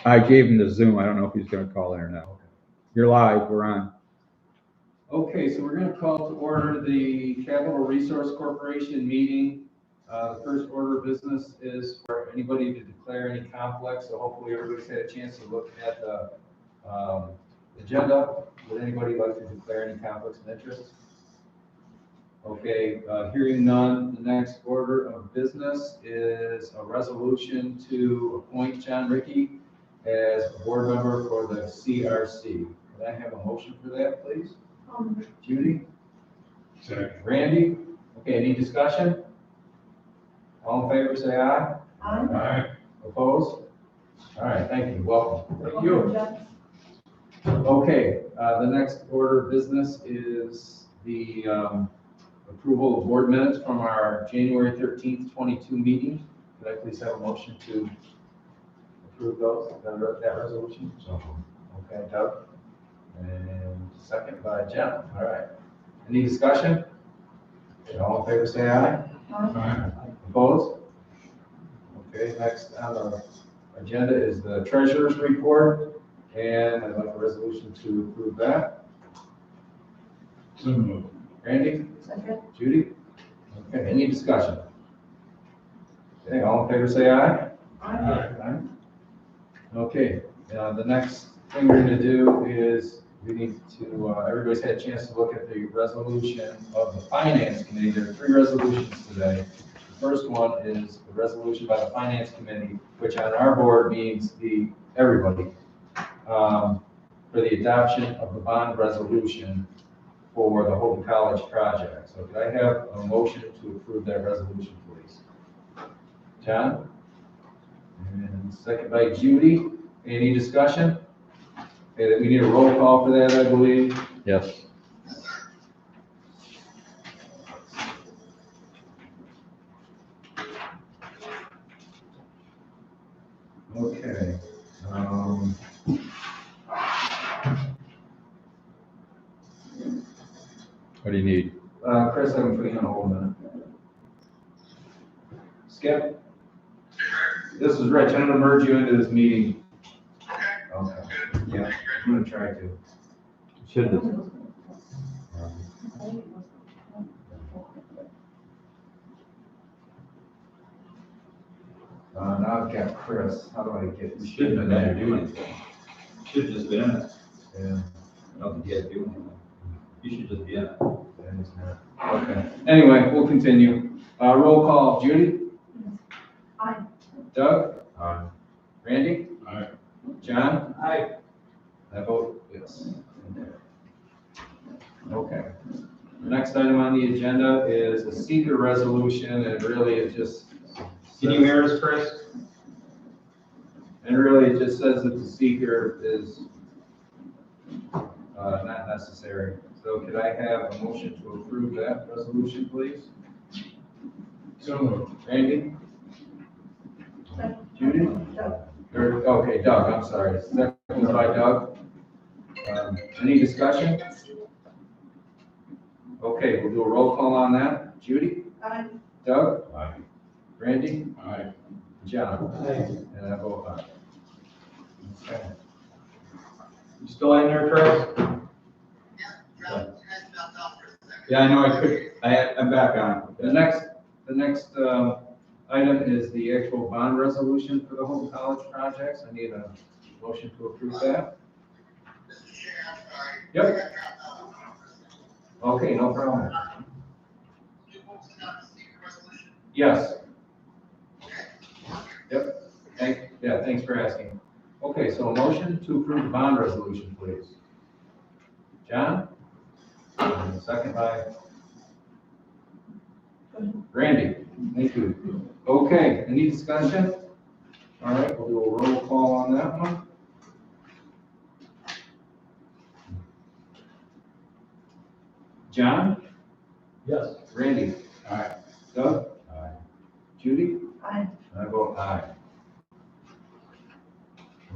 I gave him the Zoom. I don't know if he's gonna call in or not. You're live, we're on. Okay, so we're gonna call to order the Capital Resource Corporation meeting. The first order of business is for anybody to declare any conflicts, so hopefully everybody's had a chance to look at the agenda. Would anybody like to declare any conflicts of interest? Okay, hearing none, the next order of business is a resolution to appoint John Rickey as board member for the CRC. Could I have a motion for that, please? Judy? Second. Randy? Okay, any discussion? All in favor, say aye. Aye. Opposed? All right, thank you, welcome. Thank you. Okay, the next order of business is the approval of board minutes from our January 13th, 22 meeting. Could I please have a motion to approve those, that resolution? Okay, Doug? And second by Jen. All right. Any discussion? All in favor, say aye. Aye. Opposed? Okay, next on the agenda is the treasurer's report, and I'd like a resolution to approve that. So moved. Randy? Second. Judy? Okay, any discussion? Okay, all in favor, say aye. Aye. Okay, the next thing we're gonna do is we need to, everybody's had a chance to look at the resolution of the finance committee. There are 3 resolutions today. The first one is the resolution by the finance committee, which on our board means everybody, for the adoption of the bond resolution for the Houghton College project. So could I have a motion to approve that resolution, please? John? And second by Judy. Any discussion? Okay, we need a roll call for that, I believe. Yes. Okay. What do you need? Chris, I'm putting on hold a minute. Skip? This is Rich. I'm gonna merge you into this meeting. Okay. Yeah, I'm gonna try to. Should have. Now I've got Chris. How do I get? You shouldn't have had to do anything. Should have just been in it. Yeah. I don't think you had to do anything. You should just be in it. that is not- Okay. Anyway, we'll continue. Roll call. Judy? Aye. Doug? Aye. Randy? Aye. John? Aye. I vote yes. Okay. The next item on the agenda is a seeker resolution, and really it just. Can you hear us, Chris? And really it just says that the seeker is not necessary. So could I have a motion to approve that resolution, please? So moved. Randy? Judy? Doug. Okay, Doug, I'm sorry. Second by Doug. Any discussion? Okay, we'll do a roll call on that. Judy? Aye. Doug? Aye. Randy? Aye. John? And I vote aye. Okay. You still in there, Chris? Yeah, I know I could, I'm back on. The next item is the actual bond resolution for the Houghton College projects. I need a motion to approve that. Yep. Okay, no problem. Yes. Yep. Thanks for asking. Okay, so a motion to approve the bond resolution, please. John? And second by Randy. Thank you. Okay, any discussion? All right, we'll do a roll call on that one. John? Yes. Randy? Aye. Doug? Aye. Judy? Aye. I vote aye.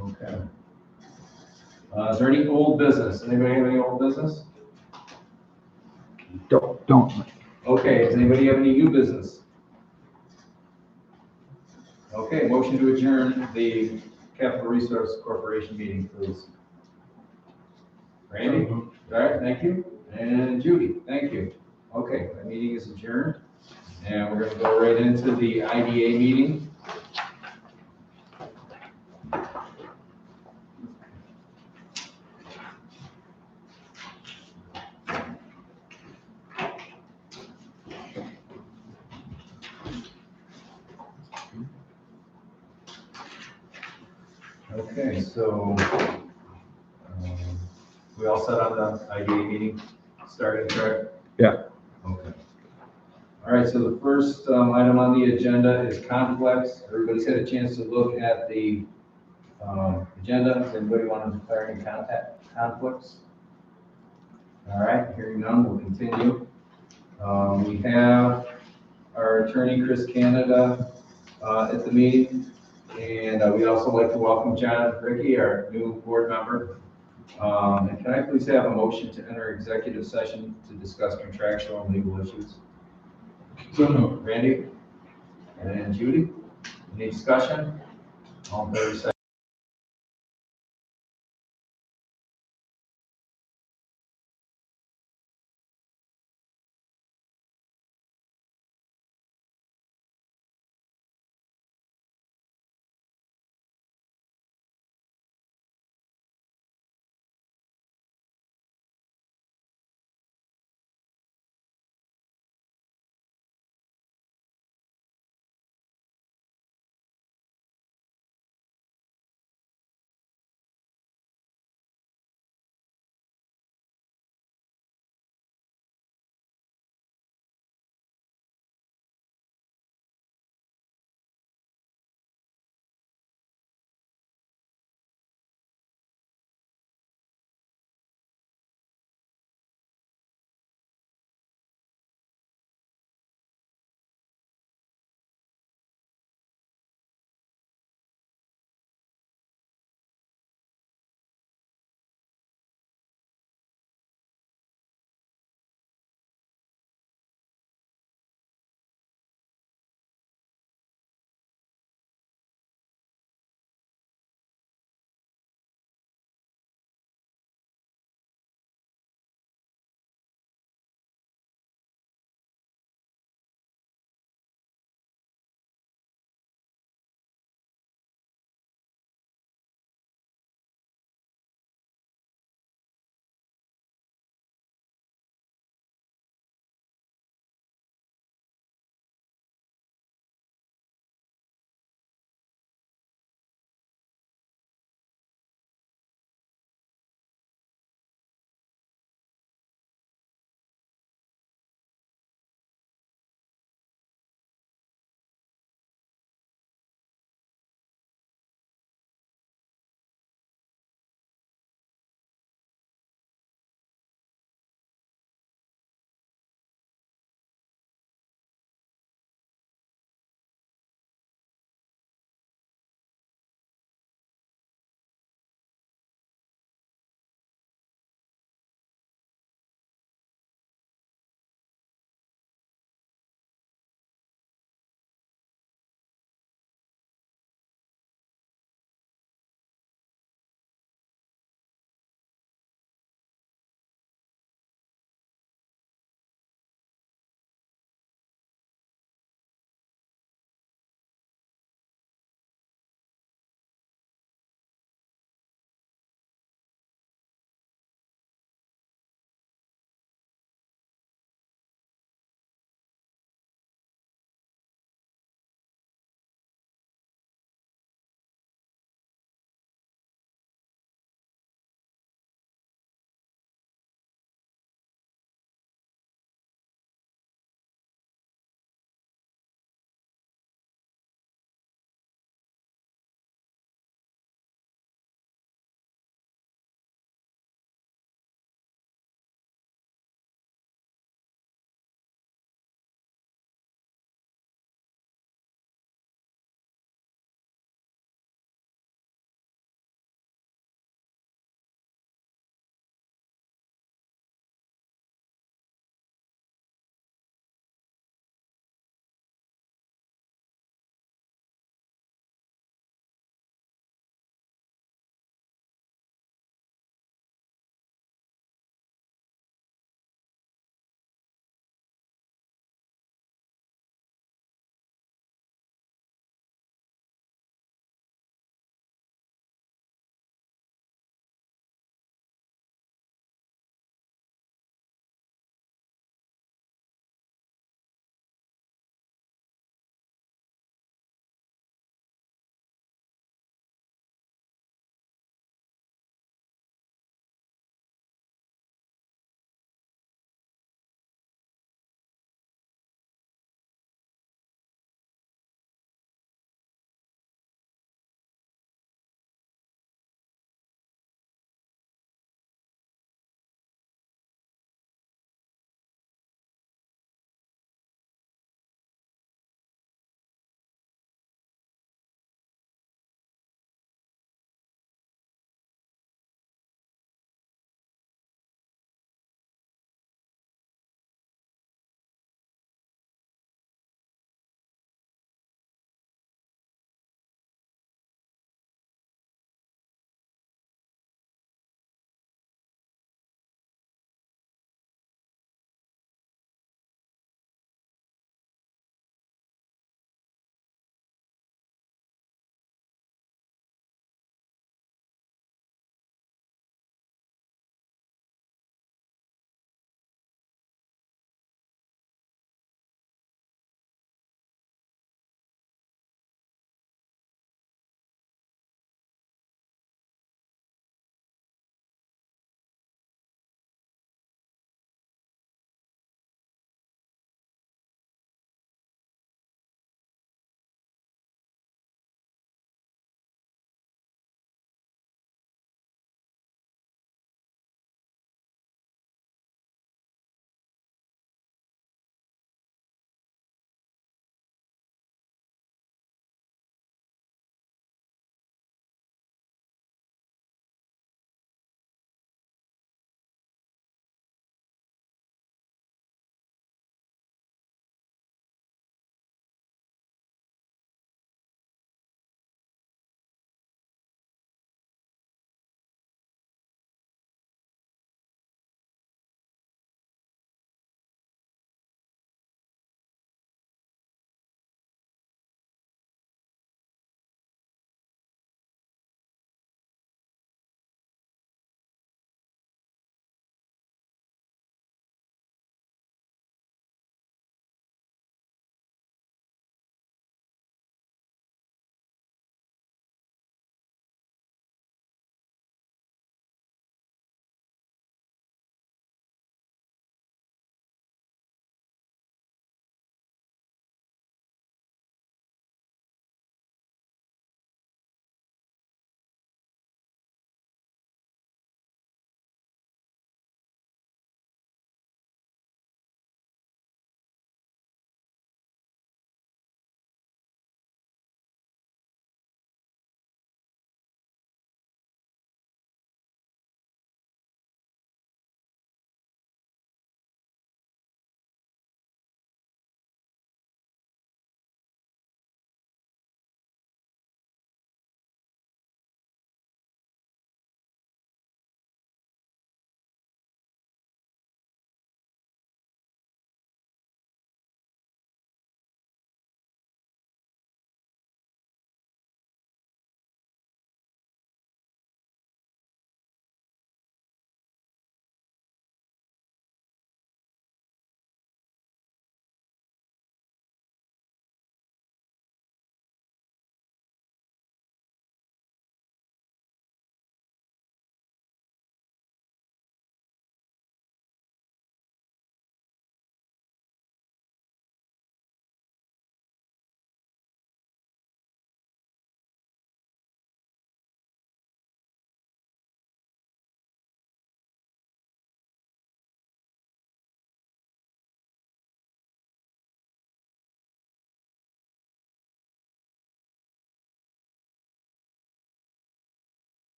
Okay. Is there any old business? Anybody have any old business? Don't. Okay, does anybody have any new business? Okay, motion to adjourn the Capital Resource Corporation meeting, please? Randy? All right, thank you. And Judy, thank you. Okay, the meeting is adjourned. And we're gonna go right into the IDA meeting. Okay, so, we all set on the IDA meeting starting, correct? Yeah. Okay. All right, so the first item on the agenda is conflicts. Everybody's had a chance to look at the agenda. Does anybody want to declare any conflicts? All right, hearing none, we'll continue. We have our attorney, Chris Canada, at the meeting. And we'd also like to welcome John Ricky, our new board member. And can I please have a motion to enter executive session to discuss contractual and legal issues? So moved. Randy? And Judy? Any discussion? All in favor, say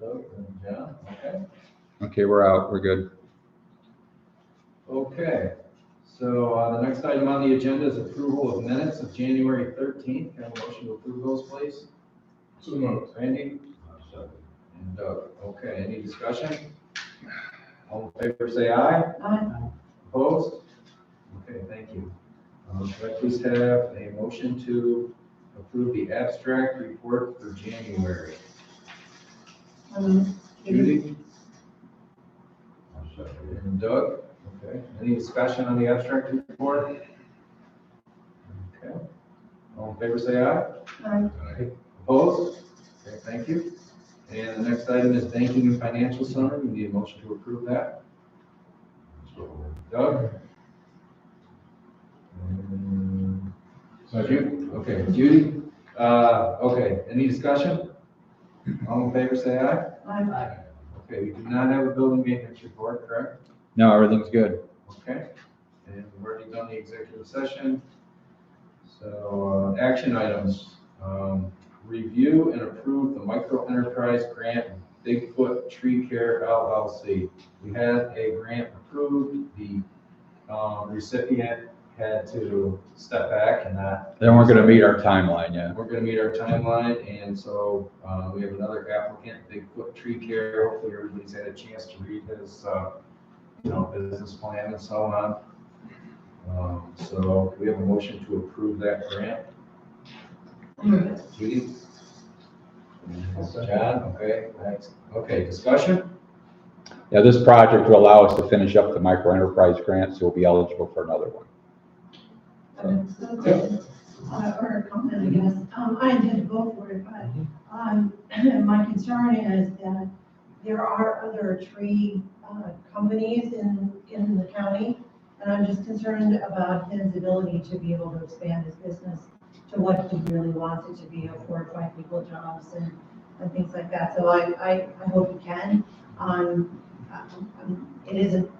Doug and John, okay? Okay, we're out, we're good. Okay, so the next item on the agenda is approval of minutes of January 13th. Can I have a motion to approve those, please? So moved. Randy and Doug. Okay, any discussion? All in favor, say aye. Aye. Opposed? Okay, thank you. Can I please have a motion to approve the abstract report for January? Judy and Doug? Okay, any discussion on the abstract report? Okay, all in favor, say aye. Aye. Opposed? Okay, thank you. And the next item is banking and financial summary. We need a motion to approve that. Doug? Judy? Okay, Judy? Okay, any discussion? All in favor, say aye. Aye. Okay, we do not have a building maintenance report, correct? No, everything's good. Okay, and we've already done the executive session. So, action items, review and approve the micro enterprise grant, Bigfoot Tree Care LLC. We had a grant approved, the recipient had to step back and not. Then we're gonna meet our timeline, yeah. We're gonna meet our timeline, and so, we have another applicant, Bigfoot Tree Care. Hopefully everybody's had a chance to read his, business plan and so on. So we have a motion to approve that grant. Judy? John, okay, thanks. Okay, discussion? Yeah, this project will allow us to finish up the micro enterprise grant, so we'll be eligible for another one. Or a comment, I guess. I intend to vote for it, but my concern is that there are other tree companies in the county, and I'm just concerned about his ability to be able to expand his business to what he really wants it to be, 4 or 5 people jobs and things like that. So I hope he can. It isn't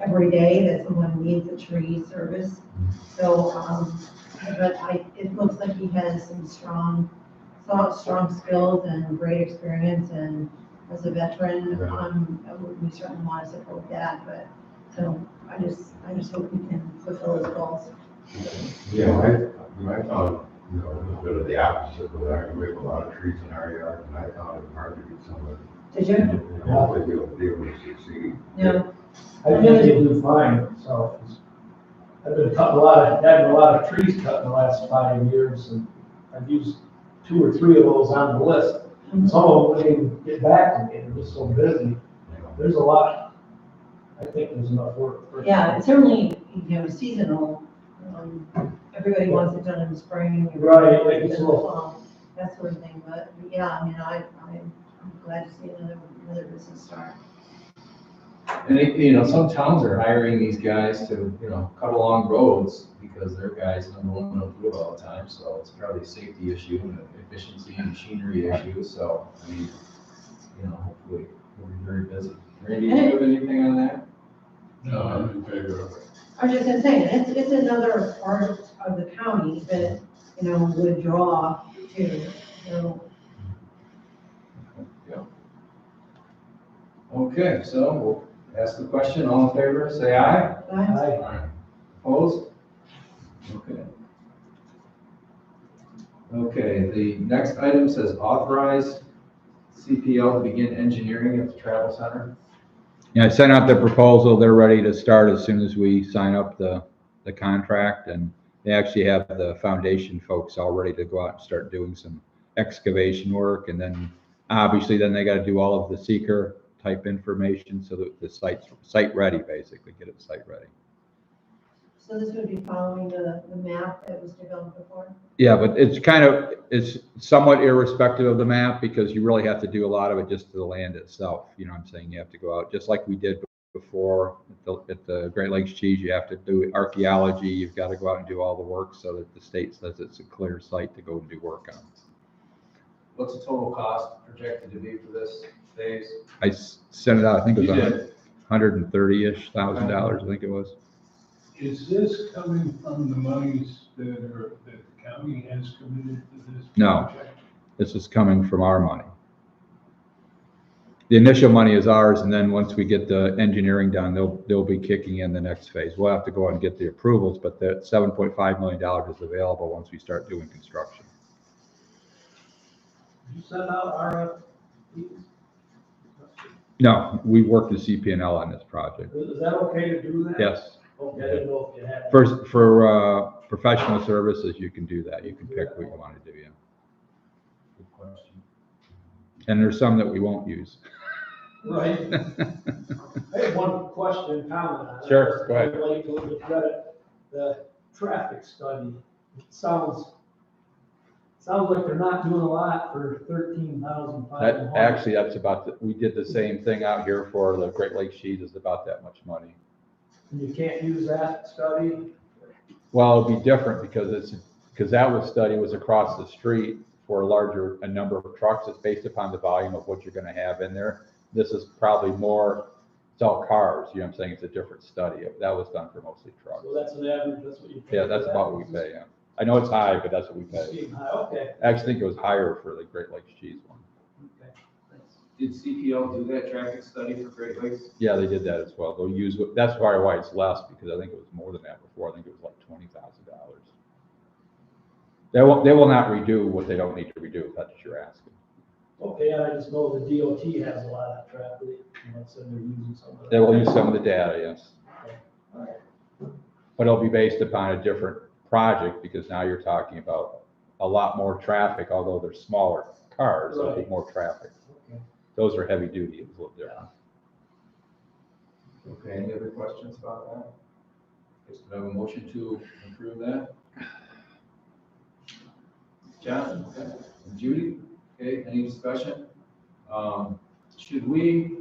every day that someone needs a tree service. So, but it looks like he has some strong skills and great experience, and as a veteran, we certainly want to support that, but, so I just hope we can fulfill his goals. Yeah, I thought, a little bit of the opposite, but we have a lot of trees in our yard, and I thought it was hard to get someone. Did you? Hopefully we'll be able to succeed. Yeah. I think they do fine, so I've been having a lot of trees cut in the last 5 years, and I've used 2 or 3 of those on the list. Some of them didn't get back to me, they're just so busy. There's a lot. I think there's enough work. Yeah, it's certainly, seasonal. Everybody wants it done in the spring. Right, like in the it's a little- fall, that sort of thing, but yeah, I'm glad to see another business start. And, some towns are hiring these guys to, cut along roads because their guys number one don't do it all the time. So it's probably a safety issue and an efficiency and machinery issue. So, hopefully we'll be very busy. Randy, do you have anything on that? No, I'm in favor of it. I was just gonna say, it's another part of the county that, would draw to, Okay, so we'll ask the question. All in favor, say aye. Aye. Opposed? Okay. Okay, the next item says authorize CPL to begin engineering at the travel center. Yeah, I sent out the proposal. They're ready to start as soon as we sign up the contract, and they actually have the foundation folks all ready to go out and start doing some excavation work. And then obviously then they got to do all of the seeker type information so that the site ready, basically get it site ready. So this would be following the map that was developed before? Yeah, but it's somewhat irrespective of the map, because you really have to do a lot of it just to the land itself. You know what I'm saying? You have to go out, just like we did before at the Great Lakes Cheese. You have to do archaeology. You've got to go out and do all the work so that the state says it's a clear site to go and do work on. What's the total cost projected to be for this phase? I sent it out, I think it was You did. $130,000-ish, I think it was. Is this coming from the monies that the county has committed to this No. project? This is coming from our money. The initial money is ours, and then once we get the engineering done, they'll be kicking in the next phase. We'll have to go out and get the approvals, but the $7.5 million is available once we start doing construction. Did you send out RFPs? No, we worked with CP&L on this project. Is that okay to do that? Yes. Okay, I didn't know if you had. For professional services, you can do that. You can pick what you want to do, yeah. Good question. And there's some that we won't use. Right. I have one question, comment on it. Sure, go ahead. I'd like to look at it. The traffic study, it sounds like they're not doing a lot for $13,500. Actually, that's about, we did the same thing out here for the Great Lakes Cheese, is about that much money. And you can't use that study? Well, it'll be different because that study was across the street for a number of trucks. It's based upon the volume of what you're gonna have in there. This is probably more, it's all cars, you know what I'm saying? It's a different study. That was done for mostly trucks. So that's an average, that's what you pay? Yeah, that's about what we pay, yeah. I know it's high, but that's what we pay. Being high, okay. I actually think it was higher for the Great Lakes Cheese one. Okay, thanks. Did CPL do that traffic study for Great Lakes? Yeah, they did that as well. They'll use, that's probably why it's less, because I think it was more than that before. I think it was like $20,000. They will not redo what they don't need to redo, if that's what you're asking. Okay, and I just know the DOT has a lot of traffic, so they're using some of that. They will use some of the data, yes. Okay, all right. But it'll be based upon a different project, because now you're talking about a lot more traffic, although they're smaller cars, there'll be Right. more traffic. Okay. Those are heavy duty, it's a little different. Okay, any other questions about that? Just have a motion to approve that? John, okay. And Judy, okay, any discussion? Should we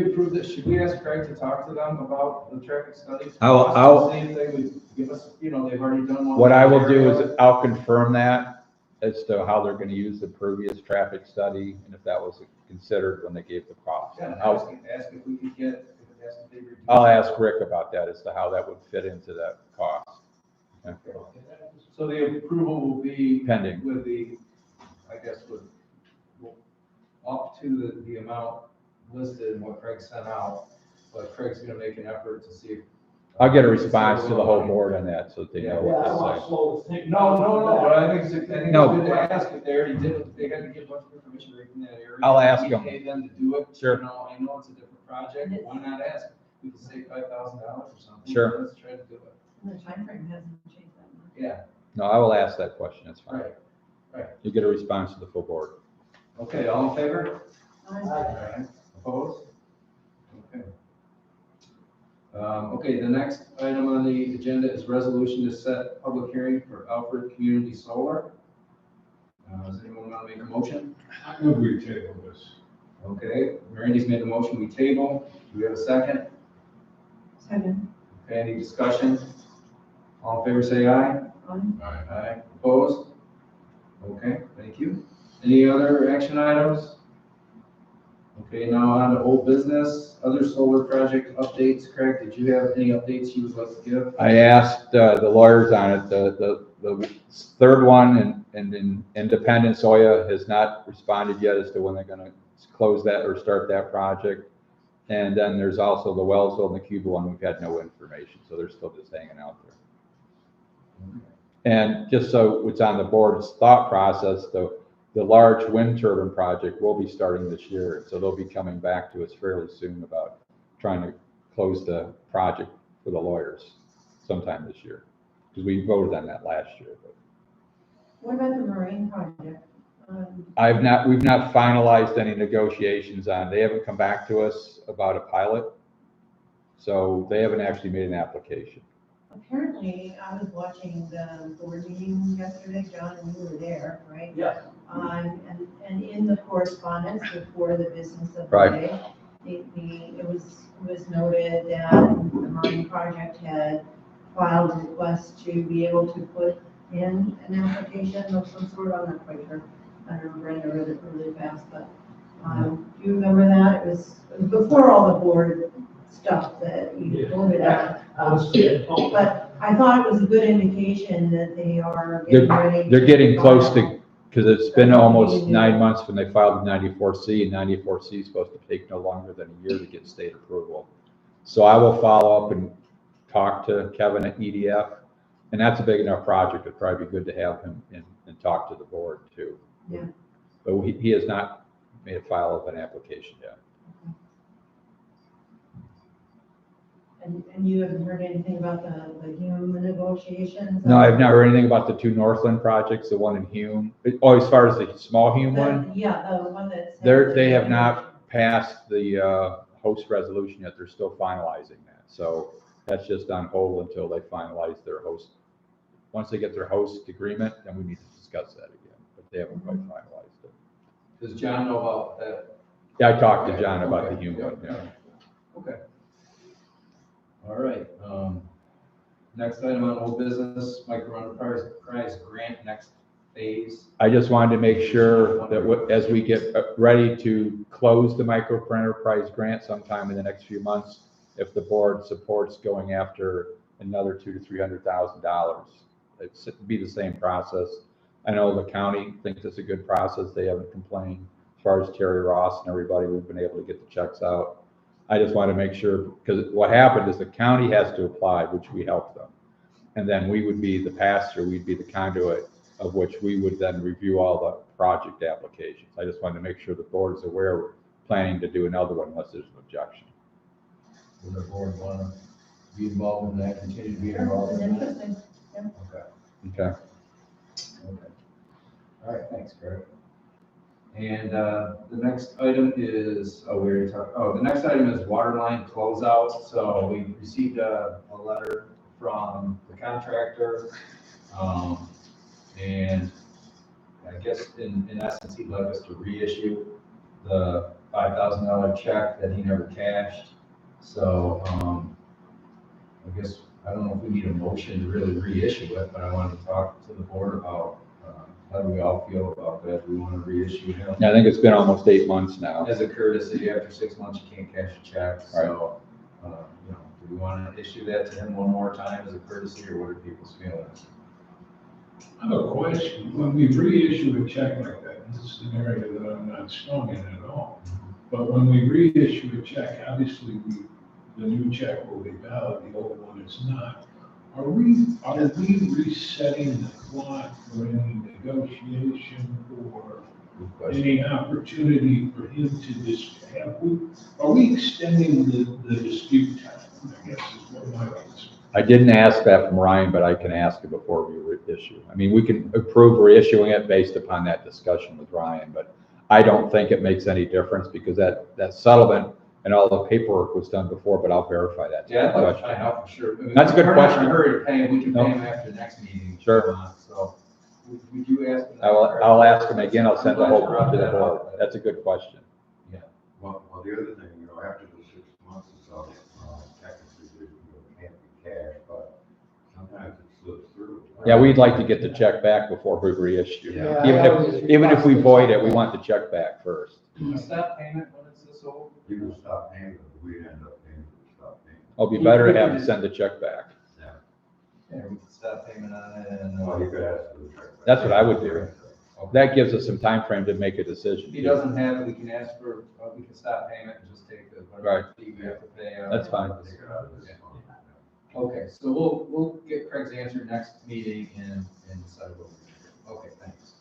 approve this? Should we ask Craig to talk to them about the traffic study? I'll- See if they would give us, they've already done one. What I will do is I'll confirm that as to how they're gonna use the previous traffic study, and if that was considered when they gave the cost. Yeah, I'll ask if we could get, ask if they reduce. I'll ask Rick about that, as to how that would fit into that cost. Okay. So the approval will be. Pending. With the, I guess, up to the amount listed in what Craig sent out, but Craig's gonna make an effort to see if. I'll get a response to the whole board on that, so that they know Yeah, I what want to to say. slow the thing. No, but I think it's No. good to ask if they already did it, they got to get a bunch of information right from that area. I'll ask We them. Pay them to do it. Sure. I know it's a different project, but why not ask? We could save $5,000 or something. Sure. Let's try to do it. And the timeframe hasn't changed that much. Yeah, No, I will ask that question, that's fine. right. You get a response to the full board. Okay, all in favor? Aye. Opposed? Okay. Okay, the next item on the agenda is resolution to set public hearing for Alfred Community Solar. Does anyone want to make a motion? I move we table this. Okay, Randy's made a motion, we table. Do we have a second? Second, Okay, any discussion? All in favor, say aye. on, Aye. Opposed? Okay, thank you. Any other action items? Okay, now on to old business, other solar project updates. Craig, did you have any updates you would like to give? I asked the lawyers on it, the third one, and in Independence, Oya has not responded yet as to when they're gonna close that or start that project. And then there's also the Wellsville and the Cuba one, we've had no information, so they're still just hanging out there. And just so it's on the board's thought process, the large wind turbine project will be starting this year, so they'll be coming back to us fairly soon about trying to close the project for the lawyers sometime this year, because we voted on that last year. But what about the marine project? we've not finalized any negotiations on, they haven't come back to us about a pilot, so they haven't actually made an application. Apparently, I was watching the board meeting yesterday, John, and you were there, right? Yeah. And in the correspondence before the business of the Right. day, it was noted that the marine project had filed a request to be able to put in an application of some sort, I'm not quite sure. I don't remember, I read it really fast, but, do you remember that? It was before all the board stuff that you voted on. But I thought it was a good indication that they are getting ready. They're getting close to, Because it's been almost 9 months when they filed the 94C, and 94C is supposed to take no longer than a year to get state approval. So I will follow up and talk to Kevin at EDF, and that's a big enough project. It'd probably be good to have him in and talk to the board too. Yeah. But he has not made a file of an application yet. And you haven't heard anything about the Hume negotiations? No, I've not heard anything about the two Northland projects, the one in Hume. Oh, as far as the small Hume one? Yeah, the one that's. They have not passed the host resolution yet. They're still finalizing that. So that's just on hold until they finalize their host. Once they get their host agreement, then we need to discuss that again, but they haven't quite finalized it. Does John know about that? Yeah, I talked to John about the Hume one, yeah. Okay. All right, next item on old business, micro enterprise grant, next phase. I just wanted to make sure that as we get ready to close the micro enterprise grant sometime in the next few months, if the board supports going after another $200,000 to $300,000, it'd be the same process. I know the county thinks it's a good process. They haven't complained. As far as Terry Ross and everybody, we've been able to get the checks out. I just want to make sure, because what happened is the county has to apply, which we help them. And then we would be the pass-through, we'd be the conduit of which we would then review all the project applications. I just wanted to make sure the board is aware we're planning to do another one unless there's an objection. Would the board want to be involved in that, continue to be involved in that? Interesting. Okay. Okay. Okay. All right, thanks, Greg. And the next item is, the next item is water line closeout. So we received a letter from the contractor. And I guess in essence, he'd like us to reissue the $5,000 check that he never cashed. So I guess, I don't know if we need a motion to really reissue it, but I wanted to talk to the board about how do we all feel about that? Do we want to reissue him? I think it's been almost 8 months now. As a courtesy, after 6 months, you can't cash a check. So, do we want to issue that to him one more time as a courtesy, or what are people's feelings? I have a question. When we reissue a check like that, this is an area that I'm not strong in at all. But when we reissue a check, obviously the new check will be valid, the old one is not. Are we resetting the clock for any negotiation or any opportunity for him to just are we extending the dispute time, I guess is what my question. I didn't ask that from Ryan, but I can ask it before we reissue. I mean, we can approve reissuing it based upon that discussion with Ryan, but I don't think it makes any difference because that settlement and all the paperwork was done before, but I'll verify that. Yeah, I'd like to find out for sure. I mean, That's a good question. We're not in a hurry to pay him. We can No. pay him after the next meeting. Sure. So would you ask him? I'll ask him again. I'll send the whole one to the board. That's a good question. Yeah. Well, the other thing, after the 6 months or so, technically, it can't be cash, but sometimes it slips through. Yeah, we'd like to get the check back before we reissue. Yeah. Even if we void it, we want the check back first. Can you stop payment when it's this old? You can stop paying, but we end up paying, stop paying. It'll be better to have him send the check back. Yeah, we can stop payment on it and. Well, you could ask for the check back. That's what I would do. That gives us some time frame to make a decision. If he doesn't have it, we can ask for, we can stop payment and just take the, whatever fee we have to pay. That's fine. Take it out of this fund. Okay, so we'll get Craig's answer next meeting and decide what we're gonna do. Okay, thanks.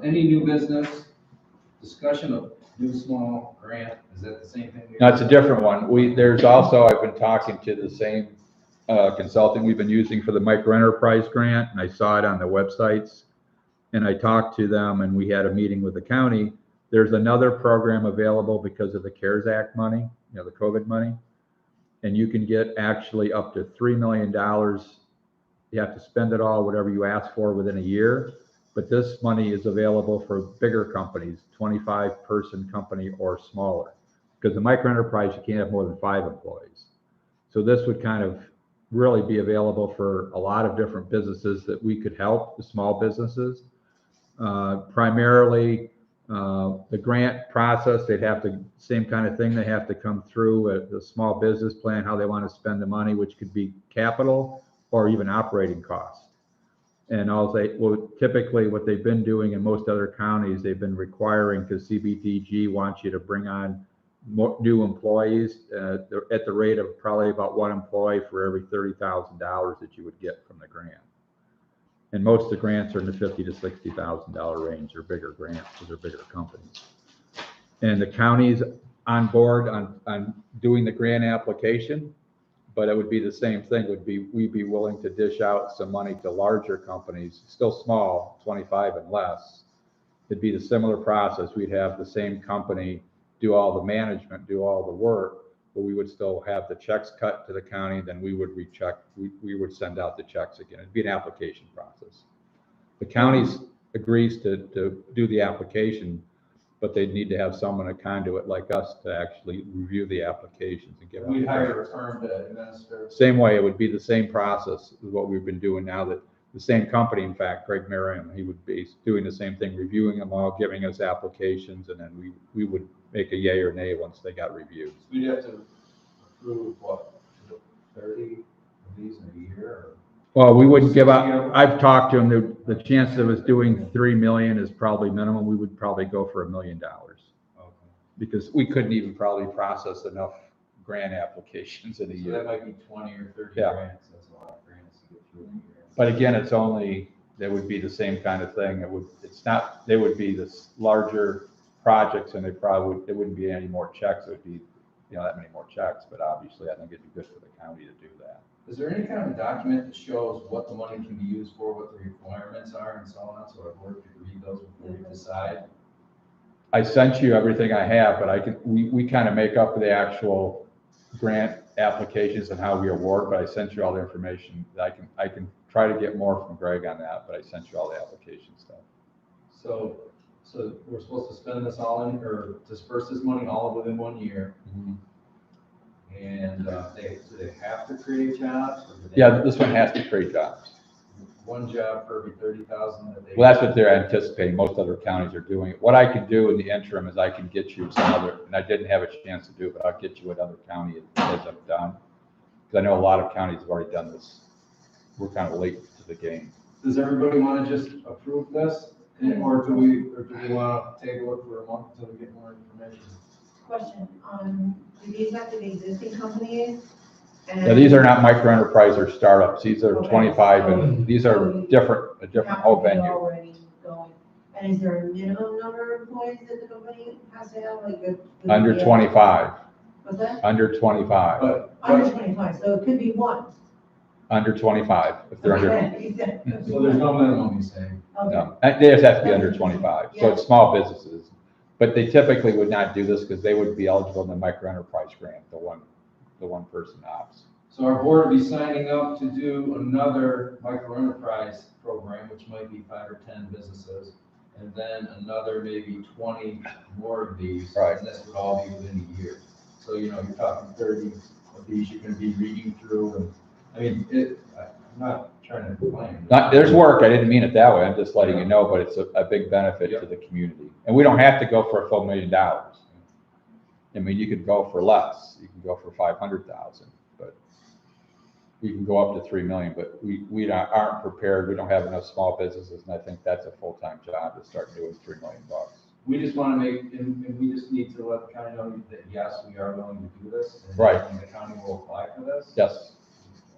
Any new business? Discussion of new small grant, is that the same thing? No, it's a different one. There's also, I've been talking to the same consultant we've been using for the micro enterprise grant, and I saw it on the websites. And I talked to them and we had a meeting with the county. There's another program available because of the CARES Act money, the COVID money. And you can get actually up to $3 million. You have to spend it all, whatever you ask for within a year. But this money is available for bigger companies, 25-person company or smaller. Because the micro enterprise, you can't have more than 5 employees. So this would kind of really be available for a lot of different businesses that we could help, the small businesses. Primarily, the grant process, they'd have to, same kind of thing, they have to come through the small business plan, how they want to spend the money, which could be capital or even operating costs. And well, typically what they've been doing in most other counties, they've been requiring, because CBDG wants you to bring on more new employees, they're at the rate of probably about one employee for every $30,000 that you would get from the grant. And most of the grants are in the $50,000 to $60,000 range. They're bigger grants because they're bigger companies. And the county's on board on doing the grant application, but it would be the same thing. We'd be willing to dish out some money to larger companies, still small, 25 and less. It'd be the similar process. We'd have the same company do all the management, do all the work, but we would still have the checks cut to the county, then we would recheck, we would send out the checks again. It'd be an application process. The counties agrees to do the application, but they'd need to have someone, a conduit like us, to actually review the applications and get. We hire a firm to administer. Same way, it would be the same process as what we've been doing now. That the same company, in fact, Craig Merriam, he would be doing the same thing, reviewing them all, giving us applications, and then we would make a yay or nay once they got reviewed. So we'd have to approve, what, 30 of these in a year? Or? Well, we wouldn't give up. I've talked to him. The chance of us doing 3 million is probably minimum. We would probably go for $1 million. Okay. Because we couldn't even probably process enough grant applications in a So year. that might be 20 or 30 Yeah. grants. That's a lot of grants to get through in a year. But again, it's only, that would be the same kind of thing. They would be this larger projects, and it wouldn't be any more checks. It would be, that many more checks, but obviously I think it'd be good for the county to do that. Is there any kind of document that shows what the money can be used for, what the requirements are, and so on, so our board could read those before we decide? I sent you everything I have, but we kind of make up the actual grant applications and how we award, but I sent you all the information. I can try to get more from Greg on that, but I sent you all the application stuff. So we're supposed to spend this all in, or disperse this money all within 1 year. Mm-hmm. And do they have to create jobs? Yeah, this one has to create jobs. One job for every 30,000 that they. Well, that's what they're anticipating. Most other counties are doing it. What I can do in the interim is I can get you some other, and I didn't have a chance to do it, but I'll get you what other county has done. Because I know a lot of counties have already done this. We're kind of late to the game. Does everybody want to just approve this? Or do we want to take a look for a month until we get more information? Question, do these have to be existing companies? Yeah, these are not micro enterprise or startups. These are Okay. 25, and these are a different whole venue. Already going. And is there a minimum number of employees that the company has to have, like? Under 25. What's that? Under 25. But Under 25, so it could be one. Under 25. If they're under, Okay. so there's no minimum, you say? Okay. no, they just have to be under 25. So it's small businesses, but they typically would not do this because they would be eligible in the micro enterprise grant, the one person ops. So our board will be signing up to do another micro enterprise program, which might be 5 or 10 businesses, and then another maybe 20 more of these. Right. And this would all be within a year. So, you're talking 30 of these you're going to be reading through, and I mean, I'm not trying to complain. There's work. I didn't mean it that way. I'm just letting you know, but it's a big benefit to the community. And we don't have to go for a full $1 million. I mean, you could go for less. You can go for 500,000, but we can go up to 3 million, but we aren't prepared. We don't have enough small businesses. And I think that's a full-time job to start doing $3 million. We just want to and we just need to let the county know that, yes, we are willing to do this. And Right. And the county will apply for this. Yes.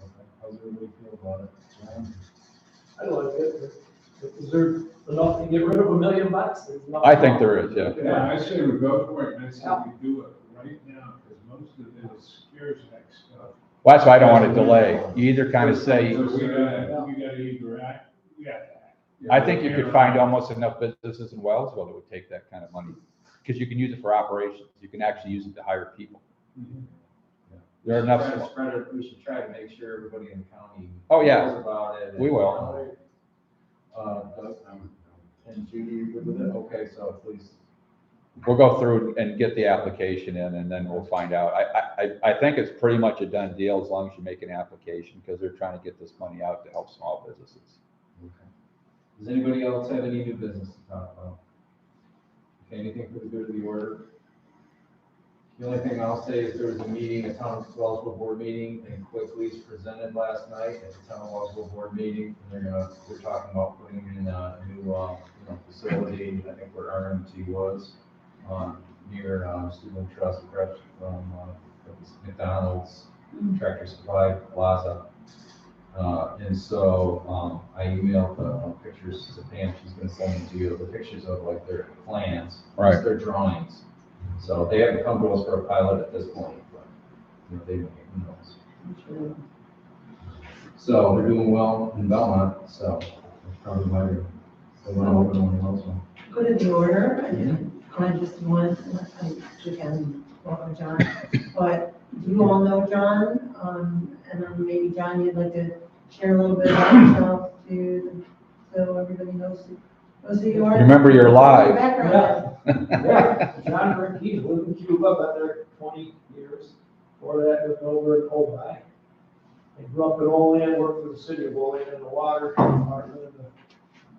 Okay. How does everybody feel about it? John? I like it. Is there enough to get rid of $1 million? I think there is, yeah. Yeah, I say we go for it, and I say we do it right now, because most of it is scares act stuff. Well, that's why I don't want to delay. You either kind of say, So we gotta either act, we gotta act. I think you could find almost enough businesses in Wellsville that would take that kind of money, because you can use it for operations. You can actually use it to hire people. There are enough. We should try to make sure everybody in the county. Oh, yeah. knows about it. We will. Doug, and Judy, you good with it? Okay, so please. We'll go through and get the application in, and then we'll find out. I think it's pretty much a done deal as long as you make an application, because they're trying to get this money out to help small businesses. Okay. Does anybody else have any new business to talk about? Okay, anything for the good of the order? The only thing I'll say is there was a meeting, a town of Wellsville board meeting, and Quickly's presented last night at the town of Wellsville board meeting. And they're talking about putting in a new, facility, I think where RMT was, near, Student Trust, across from, McDonald's Tractor Supply Plaza. And so, I emailed the pictures to Pam, she's gonna send them to you, the pictures of like their plans, Right. their drawings. So they haven't come to us for a pilot at this point, but, they may, who knows? So they're doing well in Belmont, so that's probably why they want to open one of those ones. Good in the order, I just want, again, welcome John, but you all know John, and then maybe John, you'd like to share a little bit about yourself so everybody knows who you are. Remember you're live. Background. Yeah, John Rickey, lived in Cuba, been there 20 years. Before that, lived over in Ojai. I grew up in Olean, worked for the city of Olean in the water department in the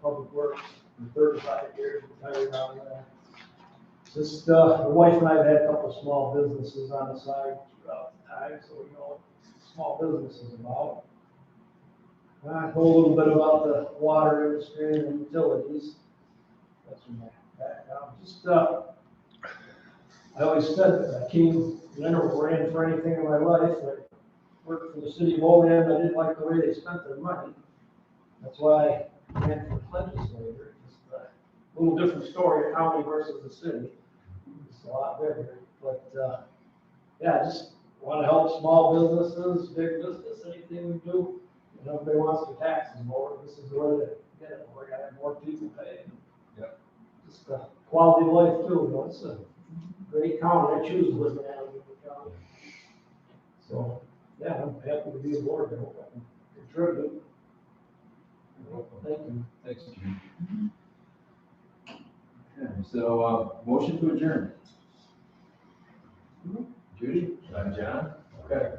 public works for 35 years, retired out of that. Just, the wife and I have had a couple of small businesses on the side throughout the time, so we know what small business is about. I know a little bit about the water industry and utilities. That's my background. Just, I always said that I never ran for anything in my life. I worked for the city of Olean. I didn't like the way they spent their money. That's why I ran for legislator. Just a little different story, county versus the city. It's a lot bigger. But, yeah, I just want to help small businesses, big business, anything we do. You know, if they want their taxes lower, this is the way to get it. We're going to have more people paying. Yep. Just a quality of life too, you know, it's a great county, I choose to live in Alabama County. So, yeah, I'm happy to be aboard, I hope I can contribute. Thank you. Thanks, Jim. Okay, so, motion to adjourn. Judy? John? Okay.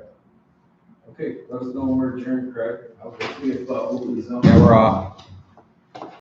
Okay, let us know when we're adjourned, Craig. I'll see if, hopefully, Yeah, we're off.